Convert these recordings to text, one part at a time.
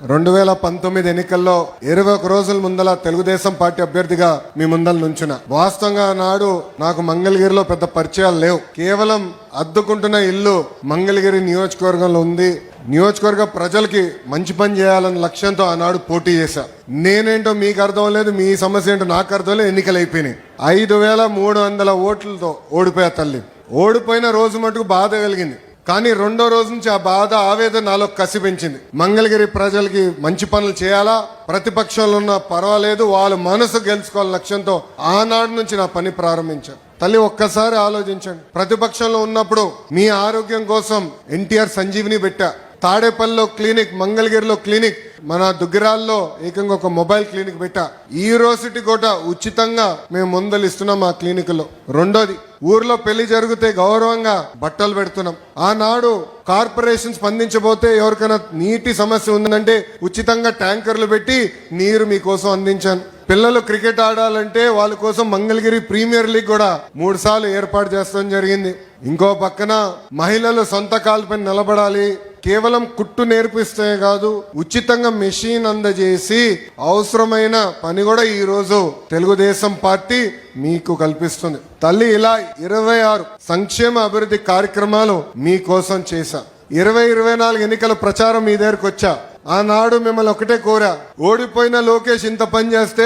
2019 ఎన్నికల్లో 21 రోజుల ముందల తెలుగుదేశం పార్టీ అభ్యర్థిగా మీ ముందల నుంచున. వాస్తవంగా నాడు నాకు మంగళగిరిలో పెద్ద పరిచయాలు లేవు. కేవలం అద్దుకుంటున్న ఇల్లు మంగళగిరి నియోజకవర్గంలో ఉంది. నియోజకవర్గ ప్రజలకి మంచి పని చేయాలన్న లక్ష్యంతో ఆనాడు పోటీ చేశా. నేనేంటో మీకు అర్థం లేదు, మీ సమస్య ఏంటో నాకు అర్థం లేదు. ఎన్నికలు అయిపోయినాయి. 5300 ఓట్లతో ఓడిపోయా తల్లి. ఓడిపోయిన రోజు మటుకు బాధ కలిగింది. కానీ రెండో రోజు నుంచి ఆ బాధ, ఆవేదన నాలో కసి పెంచింది. మంగళగిరి ప్రజలకి మంచి పనులు చేయాలా, ప్రతిపక్షంలో ఉన్న పర్వాలేదు, వాళ్ళ మనసు గెలుచుకోవాల లక్ష్యంతో ఆనాడు నుంచి నా పని ప్రారంభించాను. తల్లి ఒక్కసారి ఆలోచించండి. ప్రతిపక్షంలో ఉన్నప్పుడు మీ ఆరోగ్యం కోసం ఎన్టీఆర్ సంజీవిని పెట్టా. తాడేపల్లిలో క్లినిక్, మంగళగిరిలో క్లినిక్, మన దుగ్గిరాల్లో ఏకంగా ఒక మొబైల్ క్లినిక్ పెట్టా. యూనివర్సిటీ కూడా ఉచితంగా మేము ముందలిస్తున్నాం ఆ క్లినిక్ లో. రెండోది, ఊర్లో పెళ్లి జరిగితే గౌరవంగా బట్టలు పెడుతున్నాం. ఆనాడు కార్పొరేషన్ స్పందించబోతే ఎవరికైనా నీటి సమస్య ఉందంటే ఉచితంగా ట్యాంకర్లు పెట్టి నీరు మీకోసం అందించాను. పిల్లలు క్రికెట్ ఆడాలంటే వాళ్ళ కోసం మంగళగిరి ప్రీమియర్ లీగ్ కూడా 3 సార్లు ఏర్పాటు చేస్తాం జరిగింది. ఇంకో పక్కన మహిళలు సొంత కాళ్ళపై నిలబడాలి, కేవలం కుట్టు నేర్పిస్తే కాదు, ఉచితంగా మెషిన్ అందజేసి అవసరమైన పని కూడా ఈ రోజు తెలుగుదేశం పార్టీ మీకు కల్పిస్తుంది. తల్లి, ఇలా 26 సంక్షేమ అభివృద్ధి కార్యక్రమాలు మీకోసం చేశా. 2024 ఎన్నికల ప్రచారం మీ దగ్గరకు వచ్చా. ఆనాడు మిమ్మల్ని ఒకటే కోరా, ఓడిపోయిన లోకేష్ ఇంత పని చేస్తే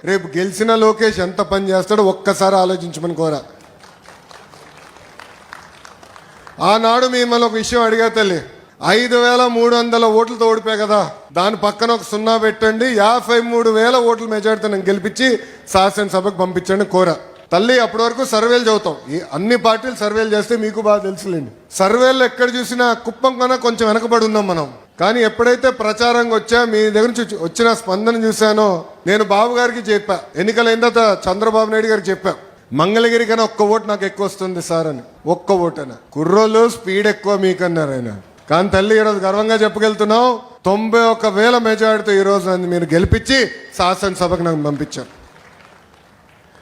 రేపు గెలిచిన లోకేష్ ఎంత పని చేస్తాడో ఒక్కసారి ఆలోచించమని కోరా. ఆనాడు మిమ్మల్ని ఒక విషయం అడిగా తల్లి. 5300 ఓట్లతో ఓడిపోయా కదా, దాని పక్కన ఒక 0 పెట్టండి, 53,000 ఓట్ల మెజార్టీతో నేను గెలిపించి శాసనసభకు పంపించండి కోరా. తల్లి, అప్పటి వరకు సర్వేలు చదువుతాం. అన్ని పార్టీలు సర్వేలు చేస్తే మీకు బాగా తెలుసులేండి. సర్వేలు ఎక్కడ చూసినా కుప్పం కన్నా కొంచెం వెనకబడి ఉన్నాం మనం. కానీ ఎప్పుడైతే ప్రచారంగా వచ్చా, మీ దగ్గర నుంచి వచ్చిన స్పందన చూశానో, నేను బాబు గారికి చెప్పా, ఎన్నికలైన తర్వాత చంద్రబాబు నాయుడు గారికి చెప్పా, మంగళగిరి కన్నా ఒక్క ఓటు నాకు ఎక్కువ వస్తుంది సార్ అని. ఒక్క ఓటు అన్న. కుర్రోళ్ళు స్పీడ్ ఎక్కువ మీకన్నారు ఆయన. కానీ తల్లి, ఈరోజు గర్వంగా చెప్పగలుగుతున్నాం, 91,000 మెజార్టీతో ఈరోజు మీరు గెలిపించి శాసనసభకు నాకు పంపించారు.